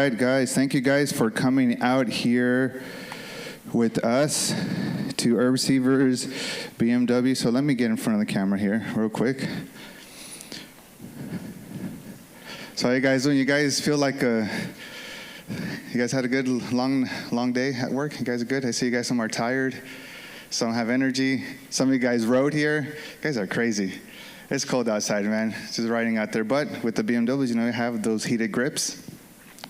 right, guys. Thank you guys for coming out here with us to Herb Seaver's BMW. So let me get in front of the camera here real quick. So how you guys doing? You guys feel like you guys had a good long day at work? You guys are good? I see you guys, some are tired. Some have energy. Some of you guys rode here. You guys are crazy. It's cold outside, man. Just riding out there. But with the BMWs, you know, you have those heated grips.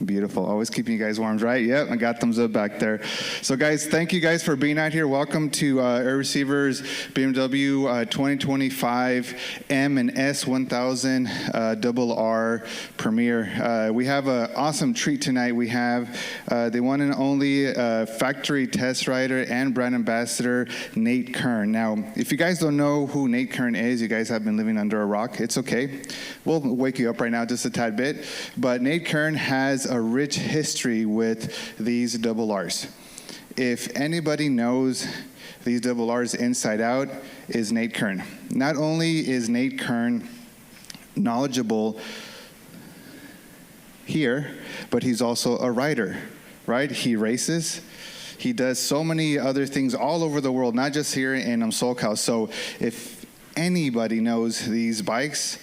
Beautiful. Always keeping you guys warm, right? Yep, I got thumbs up back there. So, guys, thank you guys for being out here. Welcome to Herb Seaver's BMW 2025 M and S 1000 RR Premier. We have an awesome treat tonight. We have the one and only factory test rider and brand ambassador, Nate Kern. Now, if you guys don't know who Nate Kern is, you guys have been living under a rock. It's okay. We'll wake you up right now just a tad bit. But Nate Kern has a rich history with these double R's. If anybody knows these double R's inside out, is Nate Kern. Not only is Nate Kern knowledgeable here, but he's also a rider, right? He races. He does so many other things all over the world, not just here in SoCal. So if anybody knows these bikes,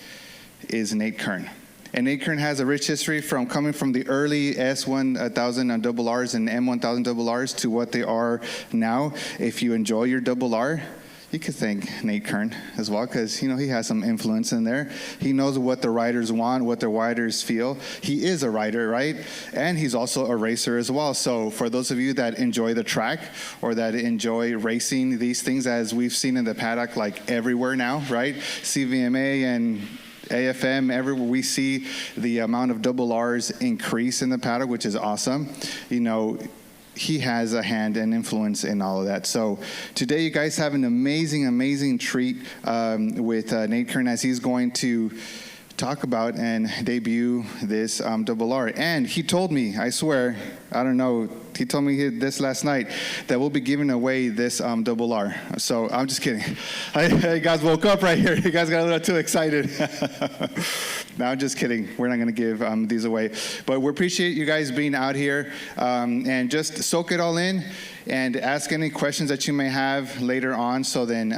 is Nate Kern. And Nate Kern has a rich history from coming from the early S1000 double R's and M1000 double R's to what they are now. If you enjoy your double R, you could thank Nate Kern as well, because, you know, he has some influence in there. He knows what the riders want, what the riders feel. He is a rider, right? And he's also a racer as well. So for those of you that enjoy the track or that enjoy racing these things, as we've seen in the paddock, like everywhere now, right? CVMA and AFM, everywhere we see the amount of double R's increase in the paddock, which is awesome. You know, he has a hand and influence in all of that. So today you guys have an amazing treat with Nate Kern, as he's going to talk about and debut this double R. And he told me, I swear, I don't know, he told me this last night, that we'll be giving away this double R. So I'm just kidding. You guys woke up right here. You guys got a little too excited. No, I'm just kidding. We're not going to give these away. But we appreciate you guys being out here, and just soak it all in and ask any questions that you may have later on. So then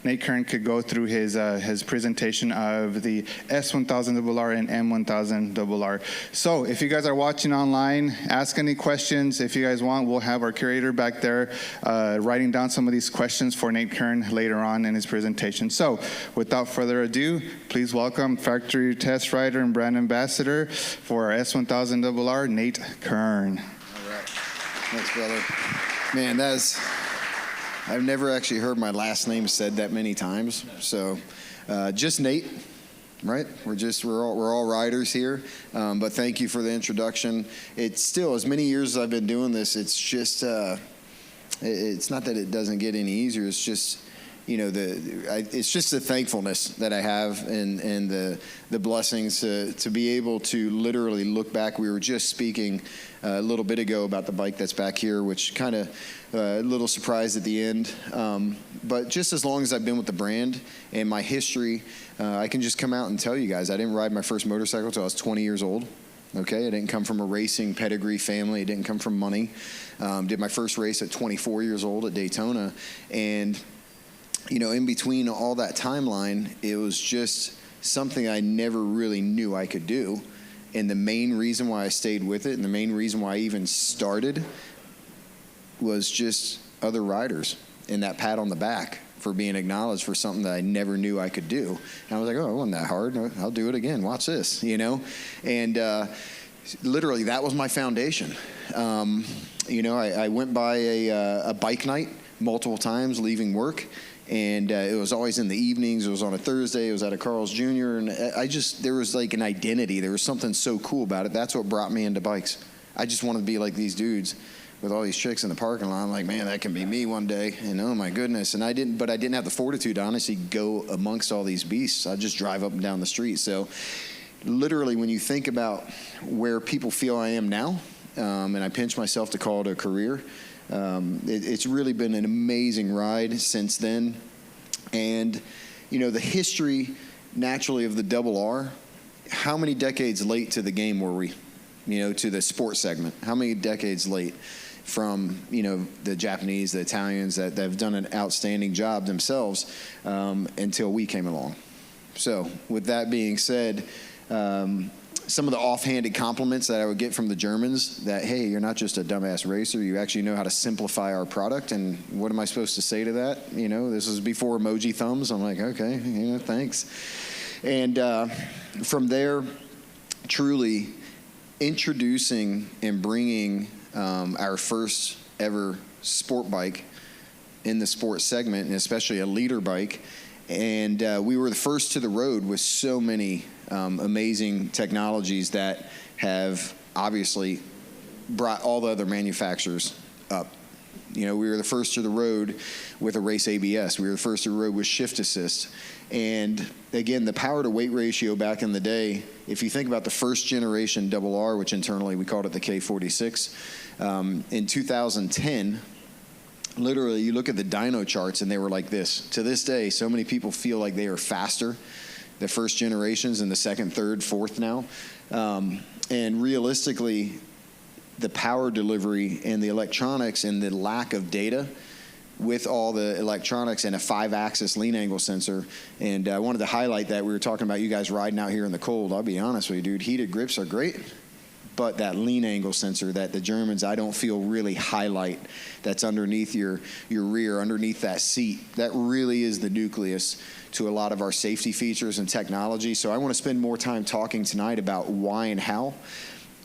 Nate Kern could go through his presentation of the S1000 RR and M1000 RR. So if you guys are watching online, ask any questions. If you guys want, we'll have our curator back there writing down some of these questions for Nate Kern later on in his presentation. So without further ado, please welcome factory test rider and brand ambassador for our S1000 RR, Nate Kern. All right. Thanks, brother. Man, I've never actually heard my last name said that many times. So just Nate, right? We're all riders here. But thank you for the introduction. It's still, as many years as I've been doing this, it's just, it's not that it doesn't get any easier. It's just, you know, it's just the thankfulness that I have and the blessings to be able to literally look back. We were just speaking a little bit ago about the bike that's back here, which kind of a little surprised at the end. But just as long as I've been with the brand and my history, I can just come out and tell you guys, I didn't ride my first motorcycle until I was 20 years old. Okay, I didn't come from a racing pedigree family. I didn't come from money. Did my first race at 24 years old at Daytona. And you know, in between all that timeline, it was just something I never really knew I could do. And the main reason why I stayed with it and the main reason why I even started was just other riders and that pat on the back for being acknowledged for something that I never knew I could do. And I was like, oh, it wasn't that hard. I'll do it again. Watch this, you know? And literally, that was my foundation. You know, I went by a bike night multiple times leaving work. And it was always in the evenings. It was on a Thursday. It was at a Carl's Jr. And there was like an identity. There was something so cool about it. That's what brought me into bikes. I just wanted to be like these dudes with all these chicks in the parking lot. I'm like, man, that can be me one day. And oh my goodness. And I didn't have the fortitude to honestly go amongst all these beasts. I'd just drive up and down the street. So literally, when you think about where people feel I am now, and I pinch myself to call it a career, it's really been an amazing ride since then. And, you know, the history naturally of the double R, how many decades late to the game were we? to the sports segment? How many decades late from, the Japanese, the Italians that have done an outstanding job themselves until we came along? So with that being said, some of the offhanded compliments that I would get from the Germans that, hey, you're not just a dumbass racer, you actually know how to simplify our product. And what am I supposed to say to that? This was before emoji thumbs. I'm like, okay, thanks. And from there, truly introducing and bringing our first ever sport bike in the sports segment, and especially a leader bike. And we were the first to the road with so many amazing technologies that have obviously brought all the other manufacturers up. We were the first to the road with a race ABS. We were the first to the road with shift assist. And again, the power to weight ratio back in the day, if you think about the first generation RR, which internally we called it the K46, in 2010, literally you look at the dyno charts and they were like this. To this day, so many people feel like they are faster, the first generations and the second, third, fourth now. And realistically, the power delivery and the electronics and the lack of data with all the electronics and a 5-axis lean angle sensor. And I wanted to highlight that. We were talking about you guys riding out here in the cold. I'll be honest with you, dude, heated grips are great, but that lean angle sensor that the Germans, I don't feel really highlight, that's underneath your rear, underneath that seat, that really is the nucleus to a lot of our safety features and technology. So I want to spend more time talking tonight about why and how.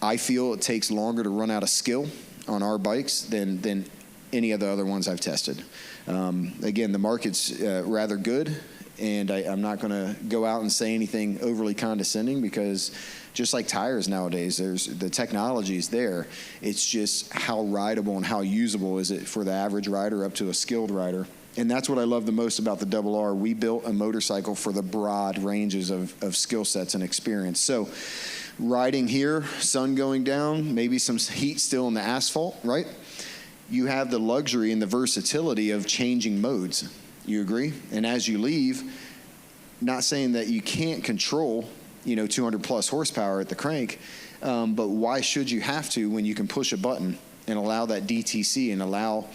I feel it takes longer to run out of skill on our bikes than any of the other ones I've tested. Again, the market's rather good, and I'm not going to go out and say anything overly condescending, because just like tires nowadays, the technology is there. It's just how rideable and how usable is it for the average rider up to a skilled rider. And that's what I love the most about the RR. We built a motorcycle for the broad ranges of skill sets and experience. So riding here, sun going down, maybe some heat still in the asphalt, right? You have the luxury and the versatility of changing modes. You agree? And as you leave, not saying that you can't control 200 plus horsepower at the crank, but why should you have to when you can push a button and allow that DTC and allow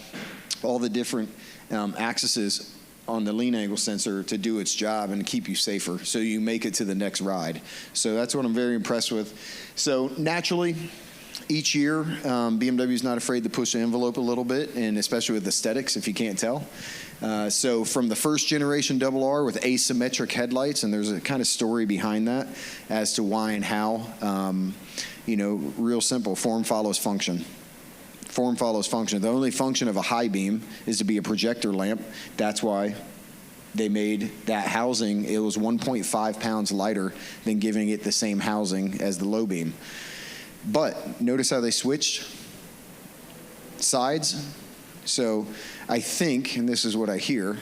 all the different axes on the lean angle sensor to do its job and keep you safer so you make it to the next ride. So that's what I'm very impressed with. So naturally, each year, BMW is not afraid to push the envelope a little bit, and especially with aesthetics, if you can't tell. So from the first generation RR with asymmetric headlights, and there's a kind of story behind that as to why and how, real simple, form follows function. Form follows function. The only function of a high beam is to be a projector lamp. That's why they made that housing, it was 1.5 pounds lighter than giving it the same housing as the low beam. But notice how they switched sides. So I think, and this is what I hear,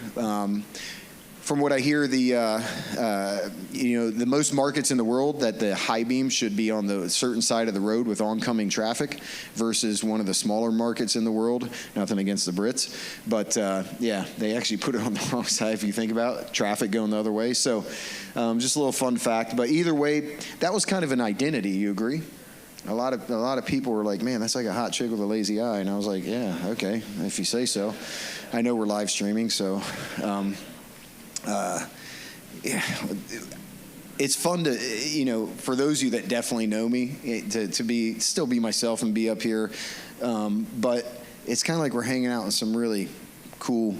from what I hear, the most markets in the world that the high beam should be on the certain side of the road with oncoming traffic versus one of the smaller markets in the world. Nothing against the Brits, but they actually put it on the wrong side if you think about it, traffic going the other way. So just a little fun fact. But either way, that was kind of an identity. You agree? A lot of people were like, man, that's like a hot chick with a lazy eye. And I was like, yeah, okay, if you say so. I know we're live streaming, so it's fun to, for those of you that definitely know me, to still be myself and be up here. But it's kind of like we're hanging out in some really cool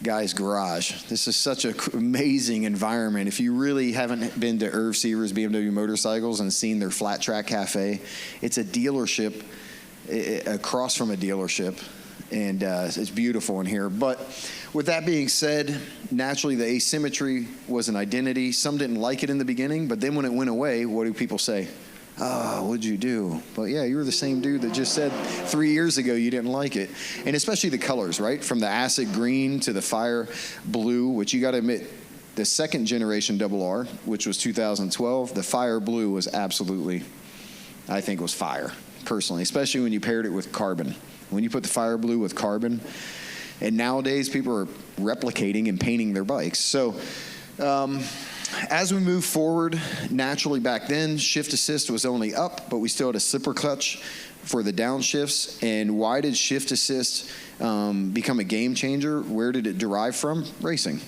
guy's garage. This is such an amazing environment. If you really haven't been to Irv Seaver's BMW Motorcycles and seen their flat track cafe, it's a dealership across from a dealership, and it's beautiful in here. But with that being said, naturally the asymmetry was an identity. Some didn't like it in the beginning, but then when it went away, what do people say? Oh, what'd you do? But yeah, you were the same dude that just said 3 years ago you didn't like it. And especially the colors, right? From the acid green to the fire blue, which you got to admit, the second generation RR, which was 2012, the fire blue was absolutely, I think, was fire, personally, especially when you paired it with carbon. When you put the fire blue with carbon, and nowadays people are replicating and painting their bikes. So As we move forward, naturally back then, shift assist was only up, but we still had a slipper clutch for the downshifts. And why did shift assist become a game changer? Where did it derive from? Racing.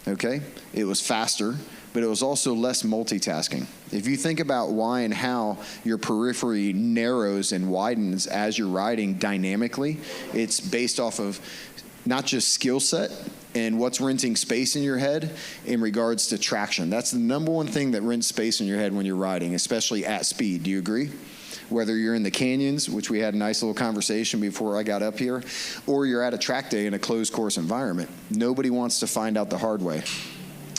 Okay? It was faster, but it was also less multitasking. If you think about why and how your periphery narrows and widens as you're riding dynamically, it's based off of not just skill set and what's renting space in your head in regards to traction. That's the number one thing that rents space in your head when you're riding, especially at speed. Do you agree? Whether you're in the canyons, which we had a nice little conversation before I got up here, or you're at a track day in a closed course environment. Nobody wants to find out the hard way.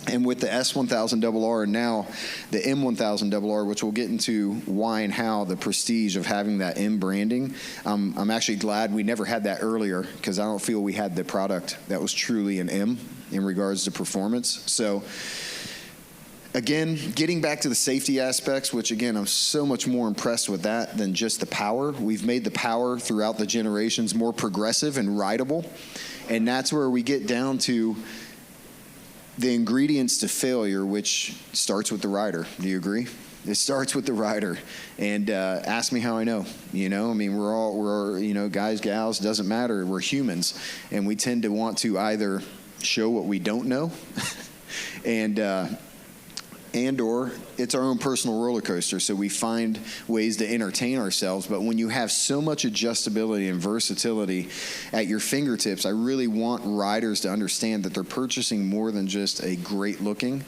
And with the S1000RR and now the M1000RR, which we'll get into why and how, the prestige of having that M branding, I'm actually glad we never had that earlier, because I don't feel we had the product that was truly an M in regards to performance. So again, getting back to the safety aspects, which again, I'm so much more impressed with that than just the power. We've made the power throughout the generations more progressive and rideable. And that's where we get down to the ingredients to failure, which starts with the rider. Do you agree? It starts with the rider. And ask me how I know. You know, I mean, we're you know, guys, gals, doesn't matter. We're humans, and we tend to want to either show what we don't know, and or it's our own personal roller coaster, so we find ways to entertain ourselves. But when you have so much adjustability and versatility at your fingertips, I really want riders to understand that they're purchasing more than just a great looking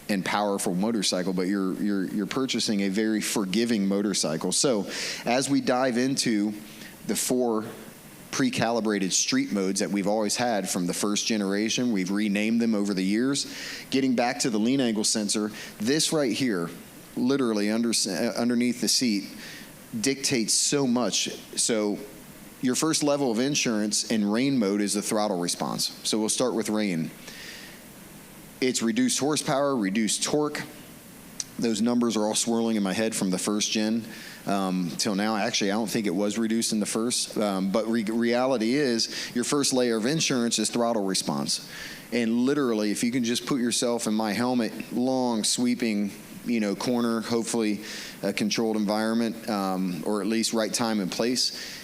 and powerful motorcycle, but you're purchasing a very forgiving motorcycle. So as we dive into the 4 pre-calibrated street modes that we've always had from the first generation, we've renamed them over the years. Getting back to the lean angle sensor, this right here, literally underneath the seat, dictates so much. So your first level of insurance in rain mode is the throttle response. So we'll start with rain. It's reduced horsepower, reduced torque. Those numbers are all swirling in my head from the first gen till now. Actually, I don't think it was reduced in the first, but reality is your first layer of insurance is throttle response. And literally, if you can just put yourself in my helmet, long sweeping, you know, corner, hopefully a controlled environment, or at least right time and place,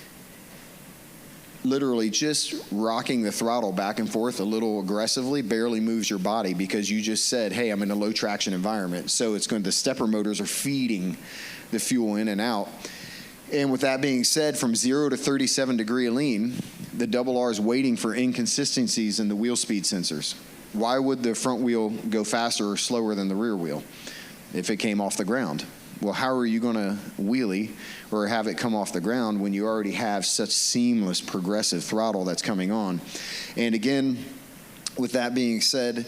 literally just rocking the throttle back and forth a little aggressively barely moves your body, because you just said, hey, I'm in a low traction environment. So it's going to, the stepper motors are feeding the fuel in and out. And with that being said, from 0 to 37 degree lean, the R is waiting for inconsistencies in the wheel speed sensors. Why would the front wheel go faster or slower than the rear wheel if it came off the ground? Well, how are you going to wheelie or have it come off the ground when you already have such seamless progressive throttle that's coming on? And again, with that being said,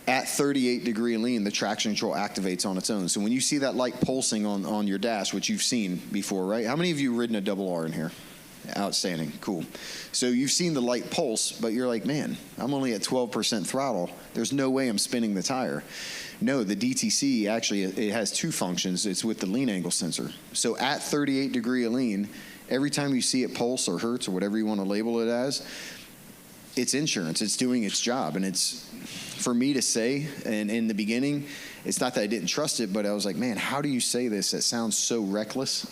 at 38 degree lean, the traction control activates on its own. So when you see that light pulsing on your dash, which you've seen before, right? How many of you ridden a R in here? Outstanding, cool. So you've seen the light pulse, but you're like, man, I'm only at 12% throttle. There's no way I'm spinning the tire. No, the DTC actually, it has 2 functions. It's with the lean angle sensor. So at 38 degree lean, every time you see it pulse or hertz or whatever you want to label it as, it's insurance. It's doing its job. And it's, for me to say, and in the beginning, it's not that I didn't trust it, but I was like, man, how do you say this? It sounds so reckless.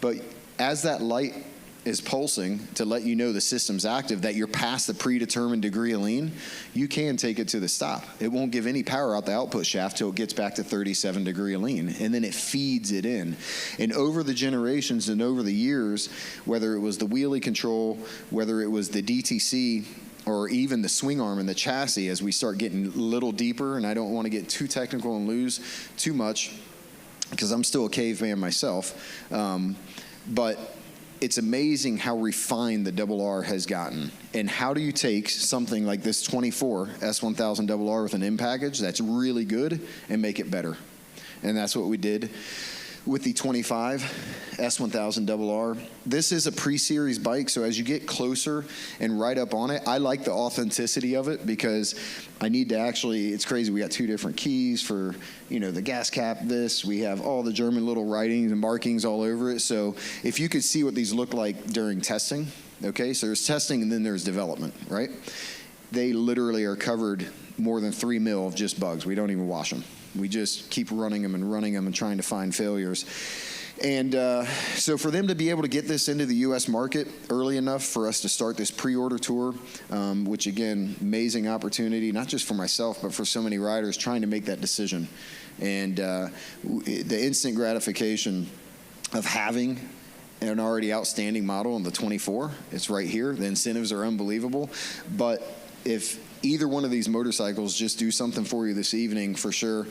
But as that light is pulsing to let you know the system's active, that you're past the predetermined degree of lean, you can take it to the stop. It won't give any power out the output shaft till it gets back to 37 degree of lean, and then it feeds it in. And over the generations and over the years, whether it was the wheelie control, whether it was the DTC, or even the swing arm and the chassis, as we start getting a little deeper, and I don't want to get too technical and lose too much, because I'm still a caveman myself, but it's amazing how refined the R has gotten. And how do you take something like this 24 S1000RR with an M package that's really good and make it better? And that's what we did with the 25 S1000RR. This is a pre-series bike, so as you get closer and right up on it, I like the authenticity of it, because I need to actually, it's crazy, we got 2 different keys for, you know, the gas cap, we have all the German little writings and markings all over it. So if you could see what these look like during testing, okay, so there's testing and then there's development, right? they literally are covered more than 3 mil of just bugs. We don't even wash them. We just keep running them and trying to find failures. And so for them to be able to get this into the U.S. market early enough for us to start this pre-order tour, which again, amazing opportunity, not just for myself, but for so many riders trying to make that decision. And the instant gratification of having an already outstanding model in the 24, it's right here. The incentives are unbelievable. But if either one of these motorcycles just do something for you this evening, for sure,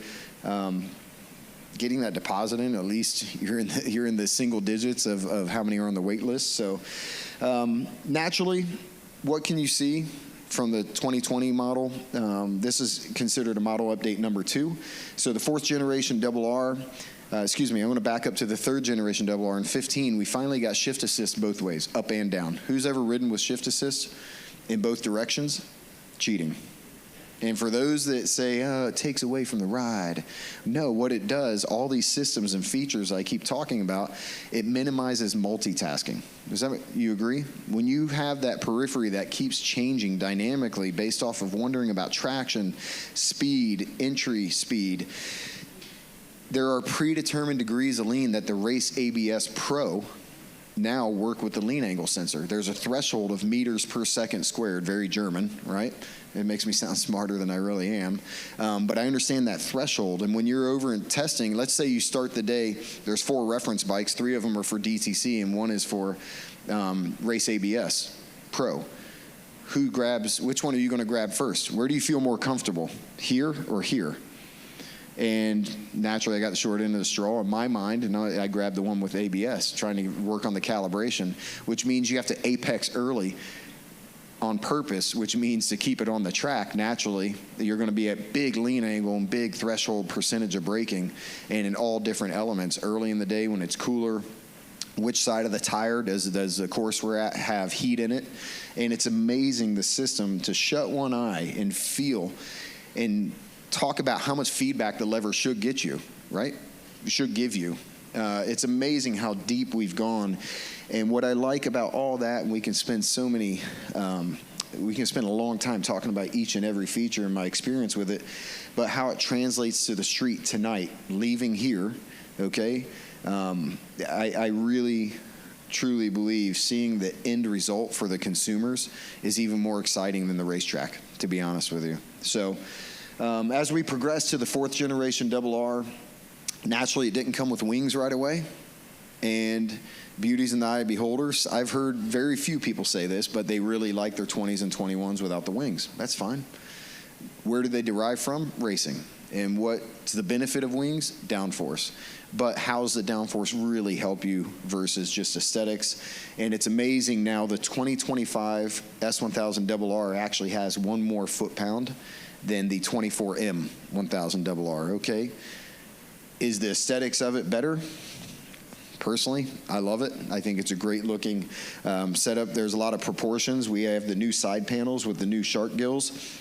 getting that deposit in, at least you're in the single digits of how many are on the wait list. So naturally, what can you see from the 2020 model? This is considered a model update number 2. So the 4th generation RR, I'm going to back up to the 3rd generation RR. In 15, we finally got shift assist both ways, up and down. Who's ever ridden with shift assist in both directions? Cheating. And for those that say, oh, it takes away from the ride, no, what it does, all these systems and features I keep talking about, it minimizes multitasking. You agree? When you have that periphery that keeps changing dynamically based off of wondering about traction, speed, entry speed, there are predetermined degrees of lean that the Race ABS Pro now work with the lean angle sensor. There's a threshold of meters per second squared, very German, right? It makes me sound smarter than I really am. But I understand that threshold. And when you're over in testing, let's say you start the day, there's 4 reference bikes, 3 of them are for DTC and 1 is for Race ABS Pro. Which one are you going to grab first? Where do you feel more comfortable, here or here? And naturally, I got the short end of the straw in my mind, and I grabbed the one with ABS, trying to work on the calibration, which means you have to apex early on purpose, which means to keep it on the track, naturally, you're going to be at big lean angle and big threshold percentage of braking, and in all different elements. Early in the day when it's cooler, which side of the tire does the course we're at have heat in it? And it's amazing, the system, to shut one eye and feel and talk about how much feedback the lever should get you, right? Should give you. It's amazing how deep we've gone. And what I like about all that, and we can spend a long time talking about each and every feature and my experience with it, but how it translates to the street tonight, leaving here, okay? I really, truly believe seeing the end result for the consumers is even more exciting than the racetrack, to be honest with you. So, as we progress to the 4th generation RR, naturally it didn't come with wings right away, and beauty's in the eye of beholders. I've heard very few people say this, but they really like their 20s and 21s without the wings. That's fine. Where do they derive from? Racing. And what's the benefit of wings? Downforce. But how's the downforce really help you versus just aesthetics? And it's amazing now, the 2025 S1000 RR actually has 1 more foot-pound than the 24M 1000 RR, okay? Is the aesthetics of it better? Personally, I love it. I think it's a great looking setup. There's a lot of proportions. We have the new side panels with the new shark gills,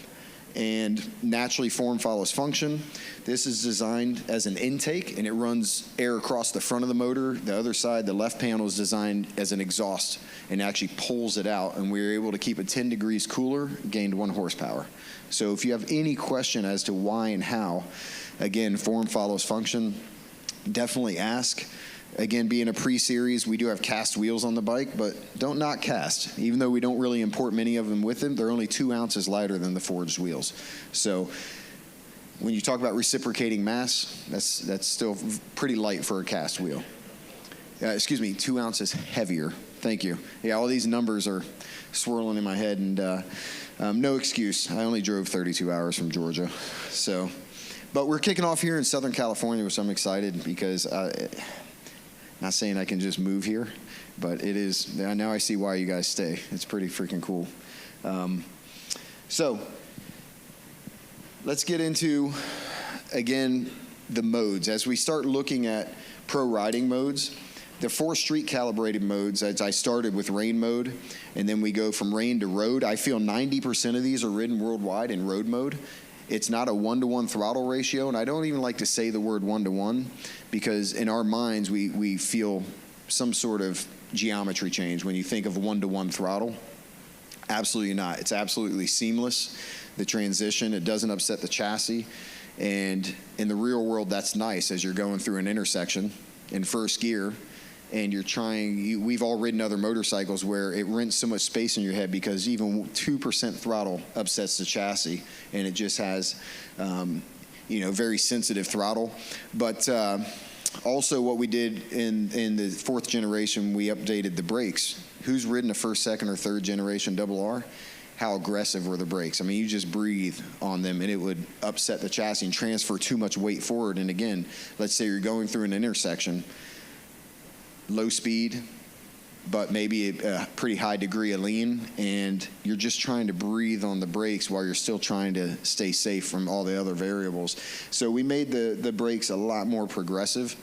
and naturally form follows function. This is designed as an intake, and it runs air across the front of the motor. The other side, the left panel, is designed as an exhaust and actually pulls it out, and we were able to keep it 10 degrees cooler, gained 1 horsepower. So if you have any question as to why and how, again, form follows function, definitely ask. Again, being a pre-series, we do have cast wheels on the bike, but don't knock cast. Even though we don't really import many of them with them, they're only 2 ounces lighter than the forged wheels. So when you talk about reciprocating mass, that's still pretty light for a cast wheel. 2 ounces heavier. Thank you. Yeah, all these numbers are swirling in my head, and no excuse. I only drove 32 hours from Georgia. So, but we're kicking off here in Southern California, which I'm excited because not saying I can just move here, but it is. Now I see why you guys stay. It's pretty freaking cool. So let's get into, again, the modes. As we start looking at pro riding modes, the 4 street calibrated modes, as I started with rain mode, and then we go from rain to road. I feel 90% of these are ridden worldwide in road mode. It's not a 1-to-1 throttle ratio, and I don't even like to say the word 1-to-1 because in our minds we feel some sort of geometry change when you think of 1-to-1 throttle. Absolutely not. It's absolutely seamless, the transition. It doesn't upset the chassis. And in the real world, that's nice as you're going through an intersection in first gear and you're trying, we've all ridden other motorcycles where it rents so much space in your head because even 2% throttle upsets the chassis, and it just has, very sensitive throttle. But also what we did in the fourth generation, we updated the brakes. Who's ridden a first, second, or third generation double R? How aggressive were the brakes? I mean, you just breathe on them and it would upset the chassis and transfer too much weight forward. And again, let's say you're going through an intersection, low speed, but maybe a pretty high degree of lean, and you're just trying to breathe on the brakes while you're still trying to stay safe from all the other variables. So we made the brakes a lot more progressive.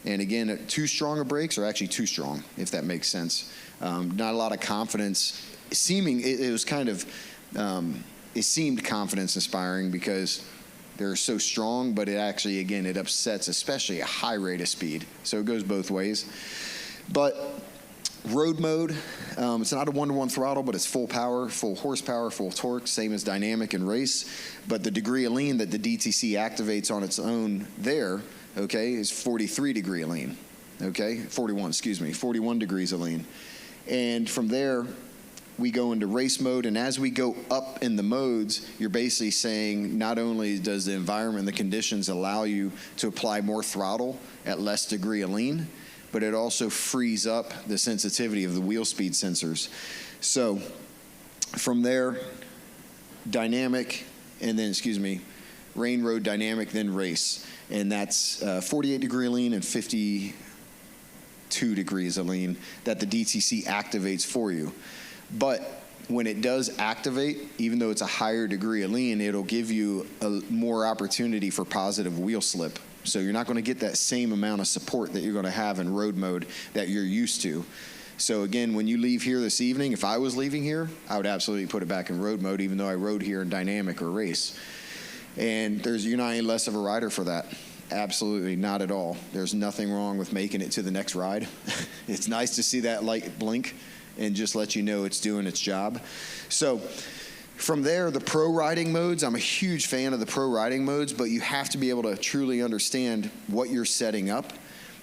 And again, too strong of brakes are actually too strong, if that makes sense. Not a lot of confidence. It seemed confidence inspiring because they're so strong, but it actually, again, it upsets, especially a high rate of speed. So it goes both ways. But road mode, it's not a one-to-one throttle, but it's full power, full horsepower, full torque, same as dynamic and race. But the degree of lean that the DTC activates on its own there, okay, is 43 degree of lean, okay? 41 degrees of lean. And from there, we go into race mode, and as we go up in the modes, you're basically saying not only does the environment and the conditions allow you to apply more throttle at less degree of lean, but it also frees up the sensitivity of the wheel speed sensors. So from there, dynamic, and then, rain, road, dynamic, then race. And that's 48 degree lean and 52 degrees of lean that the DTC activates for you. But when it does activate, even though it's a higher degree of lean, it'll give you more opportunity for positive wheel slip. So you're not going to get that same amount of support that you're going to have in road mode that you're used to. So again, when you leave here this evening, if I was leaving here, I would absolutely put it back in road mode, even though I rode here in dynamic or race. And you're not any less of a rider for that. Absolutely not at all. There's nothing wrong with making it to the next ride. It's nice to see that light blink and just let you know it's doing its job. So from there, the pro riding modes, I'm a huge fan of the pro riding modes, but you have to be able to truly understand what you're setting up.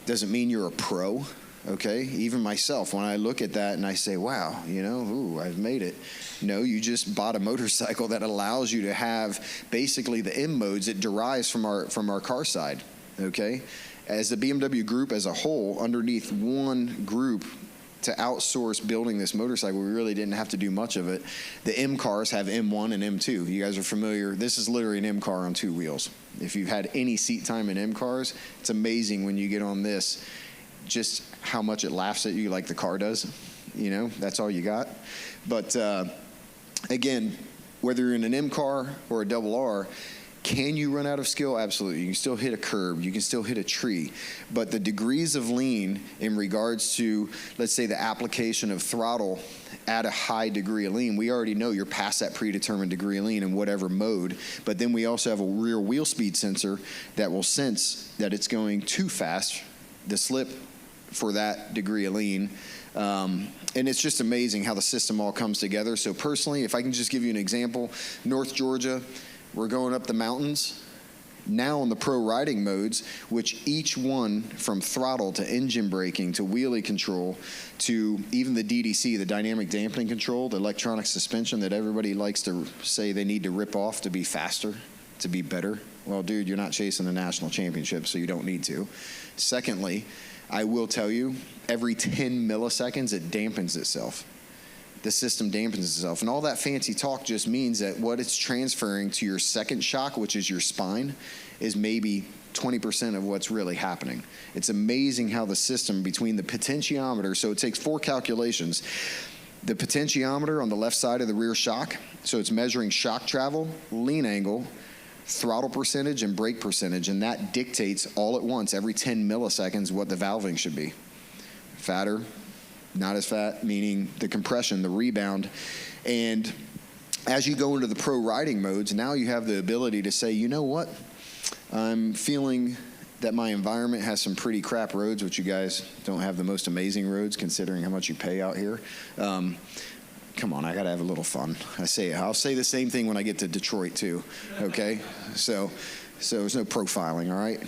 Doesn't mean you're a pro, okay? Even myself, when I look at that and I say, wow, I've made it. No, you just bought a motorcycle that allows you to have basically the M modes. It derives from our car side, okay? As the BMW group as a whole, underneath one group, to outsource building this motorcycle, we really didn't have to do much of it. The M cars have M1 and M2. You guys are familiar. This is literally an M car on two wheels. If you've had any seat time in M cars, it's amazing when you get on this, just how much it laughs at you like the car does. That's all you got. But again, whether you're in an M car or a double R, can you run out of skill? Absolutely. You can still hit a curb. You can still hit a tree. But the degrees of lean in regards to, let's say, the application of throttle at a high degree of lean, we already know you're past that predetermined degree of lean in whatever mode. But then we also have a rear wheel speed sensor that will sense that it's going too fast, the slip for that degree of lean. And it's just amazing how the system all comes together. So personally, if I can just give you an example, North Georgia, we're going up the mountains. Now on the pro riding modes, which each one from throttle to engine braking to wheelie control to even the DDC, the dynamic dampening control, the electronic suspension that everybody likes to say they need to rip off to be faster, to be better. Well, dude, you're not chasing the national championship, so you don't need to. Secondly, I will tell you, every 10 milliseconds, it dampens itself. The system dampens itself. And all that fancy talk just means that what it's transferring to your second shock, which is your spine, is maybe 20% of what's really happening. It's amazing how the system between the potentiometer, so it takes 4 calculations. The potentiometer on the left side of the rear shock, so it's measuring shock travel, lean angle, throttle percentage, and brake percentage, and that dictates all at once, every 10 milliseconds, what the valving should be. Fatter, not as fat, meaning the compression, the rebound. And as you go into the pro riding modes, now you have the ability to say, you know what? I'm feeling that my environment has some pretty crap roads, which you guys don't have the most amazing roads considering how much you pay out here. Come on, I got to have a little fun. I'll say the same thing when I get to Detroit too, okay? So there's no profiling, all right?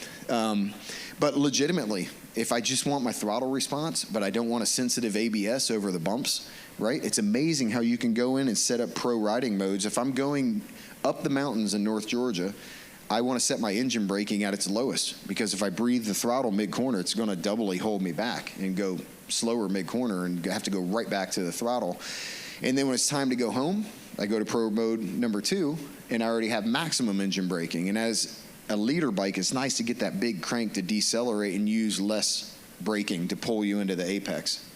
But legitimately, if I just want my throttle response, but I don't want a sensitive ABS over the bumps, right? It's amazing how you can go in and set up pro riding modes. If I'm going up the mountains in North Georgia, I want to set my engine braking at its lowest, because if I breathe the throttle mid-corner, it's going to doubly hold me back and go slower mid-corner and have to go right back to the throttle. And then when it's time to go home, I go to pro mode number 2, and I already have maximum engine braking. And as a leader bike, it's nice to get that big crank to decelerate and use less braking to pull you into the apex.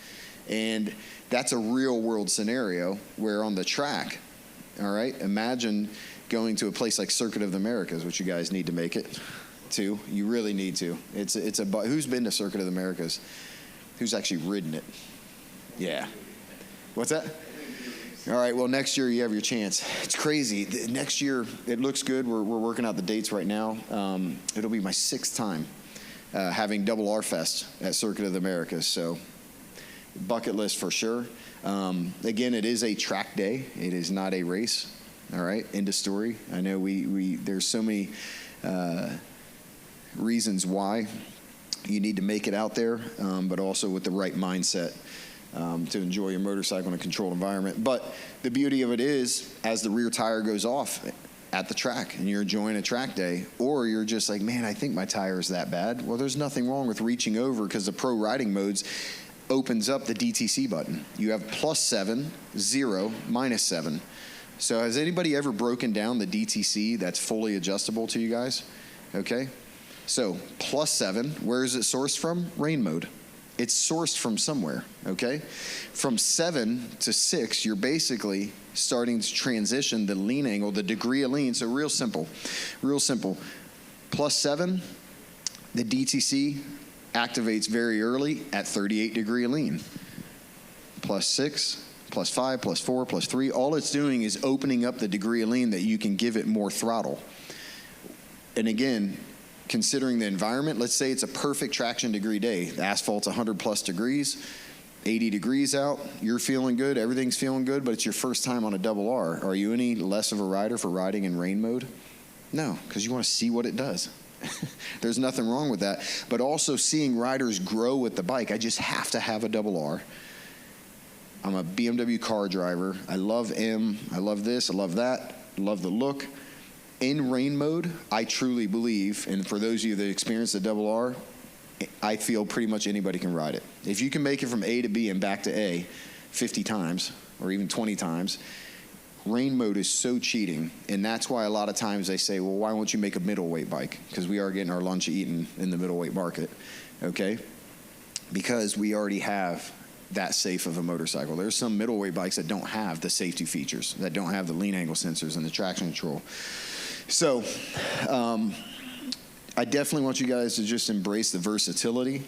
And that's a real world scenario where on the track, all right, imagine going to a place like Circuit of the Americas, which you guys need to make it to. You really need to. Who's been to Circuit of the Americas? Who's actually ridden it? Yeah. What's that? All right, well, next year you have your chance. It's crazy. Next year, it looks good. We're working out the dates right now. It'll be my 6th time having Double R Fest at Circuit of the Americas, so bucket list for sure. Again, it is a track day. It is not a race, all right? End of story. I know there's so many reasons why you need to make it out there, but also with the right mindset. To enjoy your motorcycle in a controlled environment. But the beauty of it is, as the rear tire goes off at the track and you're enjoying a track day, or you're just like, man, I think my tire is that bad. Well, there's nothing wrong with reaching over, because the pro riding modes opens up the DTC button. You have +7, 0, -7. So has anybody ever broken down the DTC that's fully adjustable to you guys? Okay. So +7, where is it sourced from? Rain mode. It's sourced from somewhere, okay? From 7 to 6, you're basically starting to transition the lean angle, the degree of lean. So real simple. +7, the DTC activates very early at 38 degree lean. +6, +5, +4, +3, all it's doing is opening up the degree of lean that you can give it more throttle. And again, considering the environment, let's say it's a perfect traction degree day. The asphalt's 100+ degrees, 80 degrees out. You're feeling good. Everything's feeling good, but it's your first time on a double R. Are you any less of a rider for riding in rain mode? No, because you want to see what it does. There's nothing wrong with that. But also seeing riders grow with the bike. I just have to have a double R. I'm a BMW car driver. I love M. I love this. I love that. I love the look. In rain mode, I truly believe, and for those of you that experience the double R, I feel pretty much anybody can ride it. If you can make it from A to B and back to A 50 times or even 20 times, rain mode is so cheating. And that's why a lot of times they say, well, why won't you make a middleweight bike? Because we are getting our lunch eaten in the middleweight market, okay? Because we already have that safe of a motorcycle. There's some middleweight bikes that don't have the safety features, that don't have the lean angle sensors and the traction control. So I definitely want you guys to just embrace the versatility,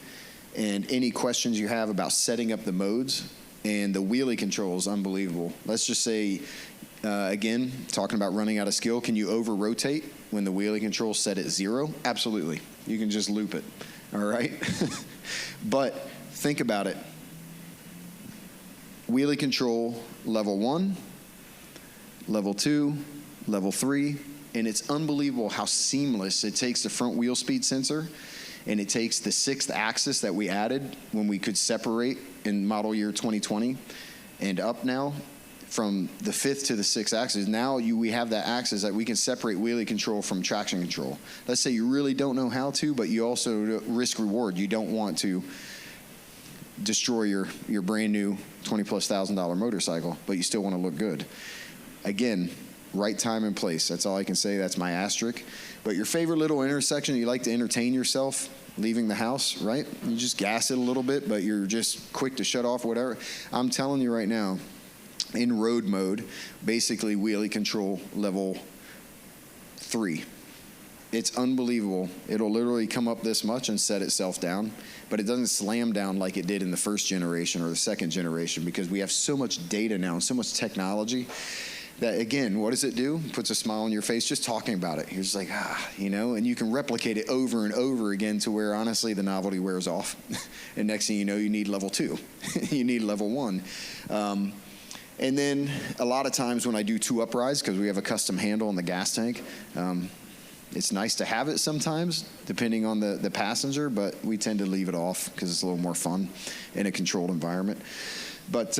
and any questions you have about setting up the modes. And the wheelie control is unbelievable. Let's just say, again, talking about running out of skill, can you over-rotate when the wheelie control is set at 0? Absolutely. You can just loop it, all right? But think about it. Wheelie control level 1, level 2, level 3, and it's unbelievable how seamless it takes the front wheel speed sensor, and it takes the 6th axis that we added when we could separate in model year 2020 and up now from the 5th to the 6th axis. Now we have that axis that we can separate wheelie control from traction control. Let's say you really don't know how to, but you also risk reward. You don't want to destroy your brand new $20,000+ motorcycle, but you still want to look good. Again, right time and place. That's all I can say. That's my asterisk. But your favorite little intersection, you like to entertain yourself leaving the house, right? You just gas it a little bit, but you're just quick to shut off whatever. I'm telling you right now, in road mode, basically wheelie control level 3. It's unbelievable. It'll literally come up this much and set itself down, but it doesn't slam down like it did in the first generation or the second generation, because we have so much data now and so much technology that, again, what does it do? Puts a smile on your face just talking about it. You're just like, and you can replicate it over and over again to where, honestly, the novelty wears off. And next thing you know, you need level 2. You need level 1. And then a lot of times when I do two uprides, because we have a custom handle on the gas tank, it's nice to have it sometimes, depending on the passenger, but we tend to leave it off because it's a little more fun in a controlled environment. But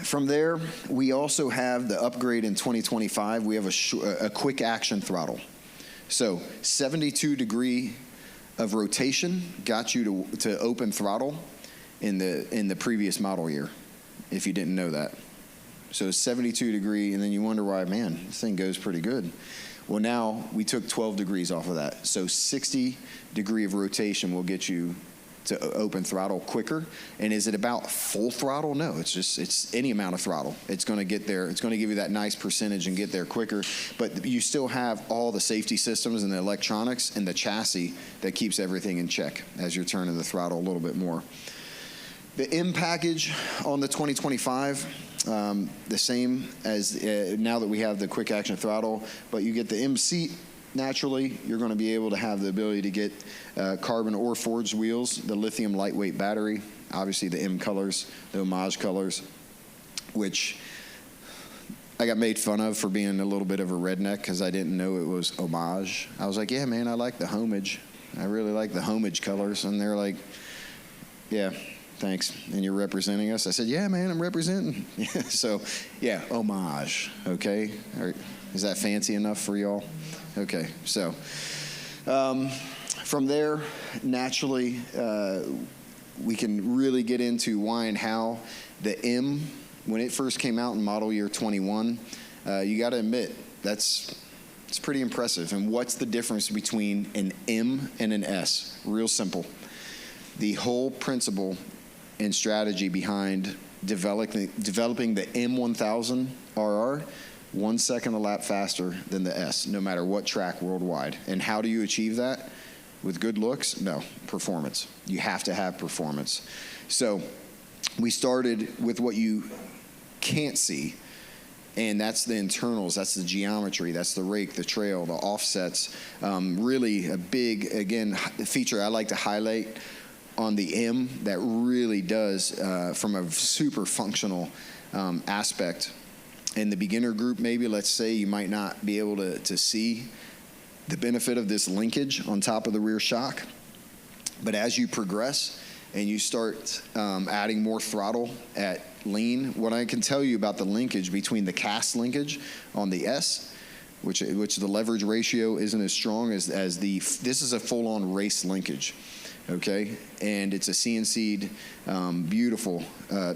from there, we also have the upgrade in 2025. We have a quick action throttle. So 72 degree of rotation got you to open throttle in the previous model year, if you didn't know that. So 72 degree, and then you wonder why, man, this thing goes pretty good. Well, now we took 12 degrees off of that. So 60 degree of rotation will get you to open throttle quicker. And is it about full throttle? No, it's any amount of throttle. It's going to get there. It's going to give you that nice percentage and get there quicker. But you still have all the safety systems and the electronics and the chassis that keeps everything in check as you're turning the throttle a little bit more. The M package on the 2025, the same as now that we have the quick action throttle, but you get the M seat. Naturally, you're going to be able to have the ability to get carbon or forged wheels, the lithium lightweight battery, obviously the M colors, the homage colors, which I got made fun of for being a little bit of a redneck because I didn't know it was homage. I was like, yeah, man, I like the homage. I really like the homage colors. And they're like, yeah, thanks. And you're representing us? I said, yeah, man, I'm representing. So, yeah, homage, okay? Is that fancy enough for y'all? Okay, so from there, naturally, we can really get into why and how the M, when it first came out in model year 21, you got to admit, it's pretty impressive. And what's the difference between an M and an S? Real simple. The whole principle and strategy behind developing the M1000 RR 1 second a lap faster than the S, no matter what track worldwide. And how do you achieve that? With good looks? No, performance. You have to have performance. So we started with what you can't see, and that's the internals, that's the geometry, that's the rake, the trail, the offsets. Really a big, again, feature I like to highlight on the M that really does, from a super functional aspect. In the beginner group, maybe, let's say, you might not be able to see the benefit of this linkage on top of the rear shock. But as you progress and you start adding more throttle at lean, what I can tell you about the linkage between the cast linkage on the S, which the leverage ratio isn't as strong as this is a full-on race linkage. Okay, and it's a CNC'd, beautiful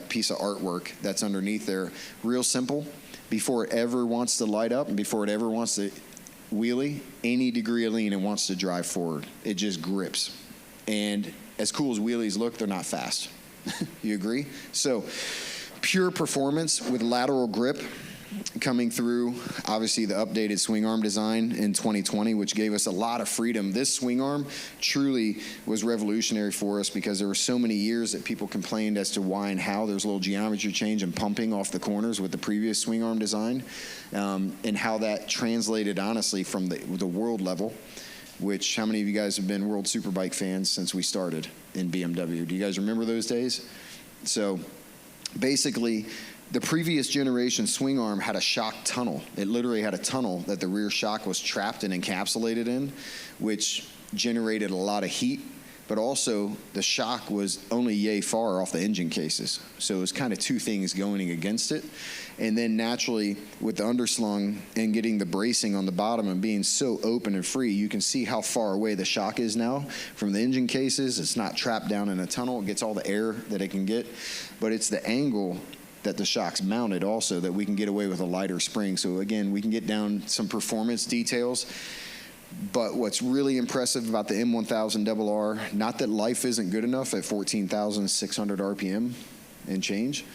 piece of artwork that's underneath there. Real simple. Before it ever wants to light up and before it ever wants to wheelie, any degree of lean, it wants to drive forward. It just grips. And as cool as wheelies look, they're not fast. You agree? So pure performance with lateral grip coming through, obviously the updated swing arm design in 2020, which gave us a lot of freedom. This swing arm truly was revolutionary for us because there were so many years that people complained as to why and how there's a little geometry change and pumping off the corners with the previous swing arm design, and how that translated honestly from the world level, which how many of you guys have been World Superbike fans since we started in BMW? Do you guys remember those days? So basically, the previous generation swing arm had a shock tunnel. It literally had a tunnel that the rear shock was trapped and encapsulated in, which generated a lot of heat, but also the shock was only yay far off the engine cases. So it was kind of two things going against it. And then naturally, with the underslung and getting the bracing on the bottom and being so open and free, you can see how far away the shock is now from the engine cases. It's not trapped down in a tunnel. It gets all the air that it can get, but it's the angle that the shock's mounted also that we can get away with a lighter spring. So again, we can get down some performance details. But what's really impressive about the M1000 RR, not that life isn't good enough at 14,600 RPM and change,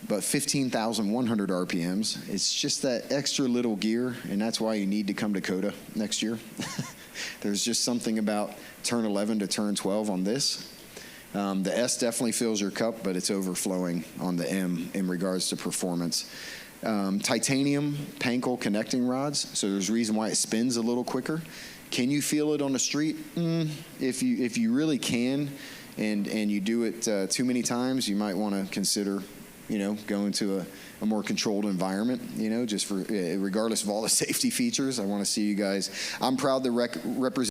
but 15,100 RPMs. It's just that extra little gear, and that's why you need to come to COTA next year. There's just something about turn 11 to turn 12 on this. The S definitely fills your cup, but it's overflowing on the M in regards to performance. Titanium Pankel connecting rods, so there's a reason why it spins a little quicker. Can you feel it on the street? If you really can, and you do it too many times, you might want to consider go into a more controlled environment, just for regardless of all the safety features. I want to see you guys. I'm proud to represent